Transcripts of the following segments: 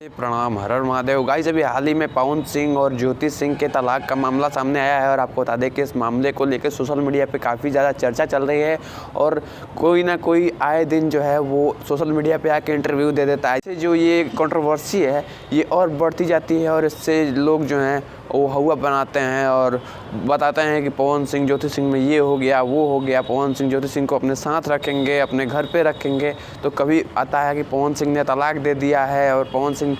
प्रणाम, हर हर महादेव। गाइस, अभी हाल ही में पवन सिंह और ज्योति सिंह के तलाक का मामला सामने आया है और आपको बता दें कि इस मामले को लेकर सोशल मीडिया पे काफ़ी ज़्यादा चर्चा चल रही है और कोई ना कोई आए दिन जो है वो सोशल मीडिया पे आके इंटरव्यू दे देता है। इससे जो ये कंट्रोवर्सी है ये और बढ़ती जाती है और इससे लोग जो हैं वो हवा बनाते हैं और बताते हैं कि पवन सिंह ज्योति सिंह में ये हो गया वो हो गया, पवन सिंह ज्योति सिंह को अपने साथ रखेंगे, अपने घर पे रखेंगे। तो कभी आता है कि पवन सिंह ने तलाक दे दिया है और पवन सिंह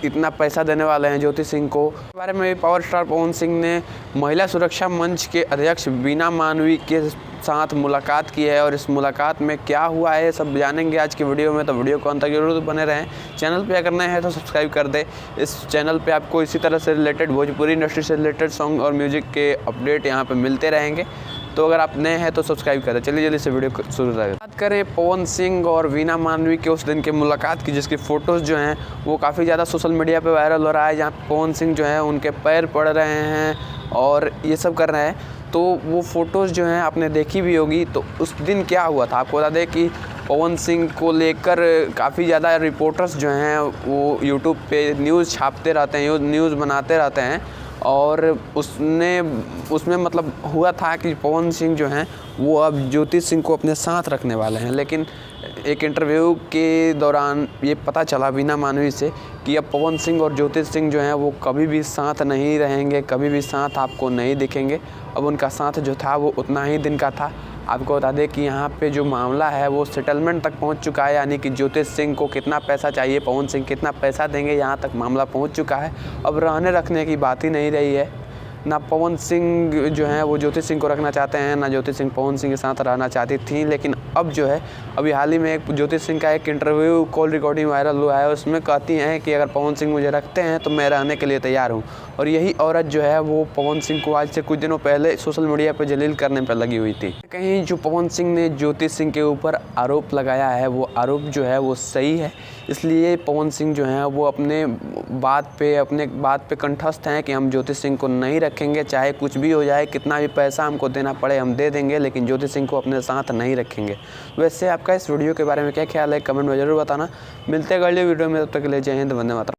इतना पैसा देने वाले हैं ज्योति सिंह को। इस बारे में पावर स्टार पवन सिंह ने महिला सुरक्षा मंच के अध्यक्ष वीना मानवी के साथ मुलाकात की है और इस मुलाकात में क्या हुआ है सब जानेंगे आज की वीडियो में। तो वीडियो को अंत तक जरूर बने रहें। चैनल पे अगर नए हैं तो सब्सक्राइब कर दें। इस चैनल पे आपको इसी तरह से रिलेटेड भोजपुरी इंडस्ट्री से रिलेटेड सॉन्ग और म्यूजिक के अपडेट यहाँ पे मिलते रहेंगे। तो अगर आप नए हैं तो सब्सक्राइब करें। चलिए जल्दी से वीडियो शुरू करें। बात करें पवन सिंह और वीना मानवी के उस दिन के मुलाकात की, जिसकी फ़ोटोज़ जो हैं वो काफ़ी ज़्यादा सोशल मीडिया पे वायरल हो रहा है, जहाँ पवन सिंह जो है उनके पैर पड़ रहे हैं और ये सब कर रहे हैं। तो वो फ़ोटोज़ जो हैं आपने देखी भी होगी। तो उस दिन क्या हुआ था आपको बता दें कि पवन सिंह को लेकर काफ़ी ज़्यादा रिपोर्टर्स जो हैं वो यूट्यूब पे न्यूज़ छापते रहते हैं, न्यूज़ बनाते रहते हैं और उसमें मतलब हुआ था कि पवन सिंह जो हैं वो अब ज्योति सिंह को अपने साथ रखने वाले हैं। लेकिन एक इंटरव्यू के दौरान ये पता चला वीना मानवी से कि अब पवन सिंह और ज्योति सिंह जो हैं वो कभी भी साथ नहीं रहेंगे, कभी भी साथ आपको नहीं दिखेंगे। अब उनका साथ जो था वो उतना ही दिन का था। आपको बता दें कि यहाँ पे जो मामला है वो सेटलमेंट तक पहुँच चुका है, यानी कि ज्योति सिंह को कितना पैसा चाहिए, पवन सिंह कितना पैसा देंगे, यहाँ तक मामला पहुँच चुका है। अब रहने रखने की बात ही नहीं रही है। ना पवन सिंह जो हैं वो ज्योति सिंह को रखना चाहते हैं, ना ज्योति सिंह पवन सिंह के साथ रहना चाहती थी। लेकिन अब जो है अभी हाल ही में एक ज्योति सिंह का एक इंटरव्यू कॉल रिकॉर्डिंग वायरल हुआ है। उसमें कहती हैं कि अगर पवन सिंह मुझे रखते हैं तो मैं रहने के लिए तैयार हूँ। और यही औरत जो है वो पवन सिंह को आज से कुछ दिनों पहले सोशल मीडिया पर जलील करने पर लगी हुई थी। कहीं जो पवन सिंह ने ज्योति सिंह के ऊपर आरोप लगाया है वो आरोप जो है वो सही है, इसलिए पवन सिंह जो हैं वो अपने बात पे कंठस्थ हैं कि हम ज्योति सिंह को नहीं रखेंगे, चाहे कुछ भी हो जाए, कितना भी पैसा हमको देना पड़े हम दे देंगे, लेकिन ज्योति सिंह को अपने साथ नहीं रखेंगे। वैसे आपका इस वीडियो के बारे में क्या ख्याल है, कमेंट में ज़रूर बताना। मिलते हैं अगले वीडियो में, तब तक के लिए जय हिंद, वंदे मातरम।